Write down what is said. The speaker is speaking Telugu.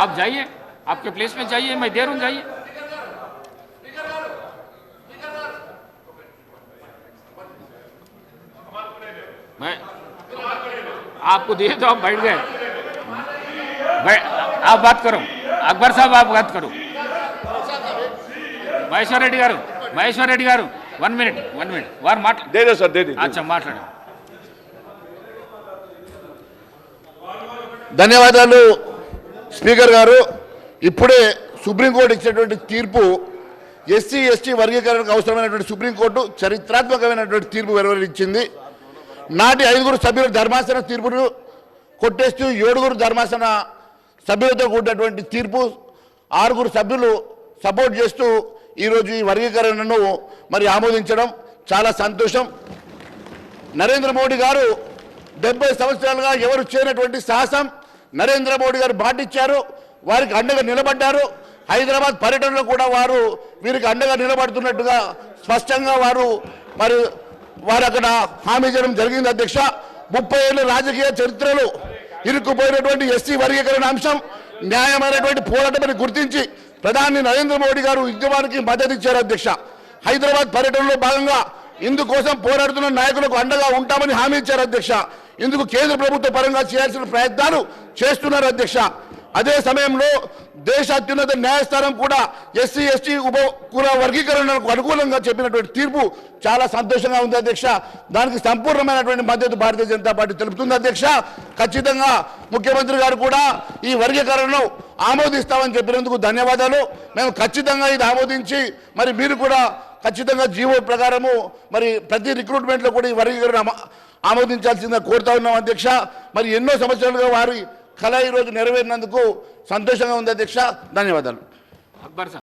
आप जाइए, आपके प्लेस में जाइए, मैं दे रहा हूँ, जाइए। मैं आपको दिए तो आप बैठ गए। आप बात करो, अकबर साहब आप बात करो। महेश्वर रेड्डी गारू 1 मिनट वार माट दे दो सर, दे दे। अच्छा మాట్లాడు। ధన్యవాదాలు స్పీకర్ గారు. ఇప్పుడే సుప్రీంకోర్టు ఇచ్చినటువంటి తీర్పు ఎస్సీ ఎస్టీ వర్గీకరణకు అవసరమైనటువంటి సుప్రీంకోర్టు చరిత్రాత్మకమైనటువంటి తీర్పు వెలువరించింది. నాటి 5 సభ్యుల ధర్మాసన తీర్పును కొట్టేస్తూ 7 ధర్మాసన సభ్యులతో కూడినటువంటి తీర్పు 6 సభ్యులు సపోర్ట్ చేస్తూ ఈరోజు ఈ వర్గీకరణను మరి ఆమోదించడం చాలా సంతోషం. నరేంద్ర మోడీ గారు 70 సంవత్సరాలుగా ఎవరు చేయనటువంటి సాహసం నరేంద్ర మోడీ గారు పాటించారు. వారికి అండగా నిలబడ్డారు. హైదరాబాద్ పర్యటనలో కూడా వారు వీరికి అండగా నిలబడుతున్నట్టుగా స్పష్టంగా వారు అక్కడ హామీ చేయడం జరిగింది. అధ్యక్ష, 30 ఏళ్ళ రాజకీయ చరిత్రలో ఇరుక్కుపోయినటువంటి ఎస్సీ వర్గీకరణ అంశం న్యాయమైనటువంటి పోరాటమని గుర్తించి ప్రధాని నరేంద్ర మోడీ గారు ఉద్యమానికి మద్దతు ఇచ్చారు. అధ్యక్ష, హైదరాబాద్ పర్యటనలో భాగంగా ఇందుకోసం పోరాడుతున్న నాయకులకు అండగా ఉంటామని హామీ ఇచ్చారు. అధ్యక్ష, ఇందుకు కేంద్ర ప్రభుత్వ పరంగా చేయాల్సిన ప్రయత్నాలు చేస్తున్నారు. అధ్యక్ష, అదే సమయంలో దేశ అత్యున్నత న్యాయస్థానం కూడా ఎస్సీ ఎస్టీ ఉప కుల వర్గీకరణకు అనుకూలంగా చెప్పినటువంటి తీర్పు చాలా సంతోషంగా ఉంది. అధ్యక్ష, దానికి సంపూర్ణమైనటువంటి మద్దతు భారతీయ జనతా పార్టీ తెలుపుతుంది. అధ్యక్ష, ఖచ్చితంగా ముఖ్యమంత్రి గారు కూడా ఈ వర్గీకరణను ఆమోదిస్తామని చెప్పినందుకు ధన్యవాదాలు. మేము ఖచ్చితంగా ఇది ఆమోదించి మరి మీరు కూడా ఖచ్చితంగా జీవో ప్రకారము మరి ప్రతి రిక్రూట్మెంట్లో కూడా ఈ వర్గీకరణ ఆమోదించాల్సిందిగా కోరుతా ఉన్నాం. అధ్యక్ష, మరి ఎన్నో సంవత్సరాలుగా వారి కళ ఈరోజు నెరవేరినందుకు సంతోషంగా ఉంది. అధ్యక్ష, ధన్యవాదాలు. అక్బర్ సార్.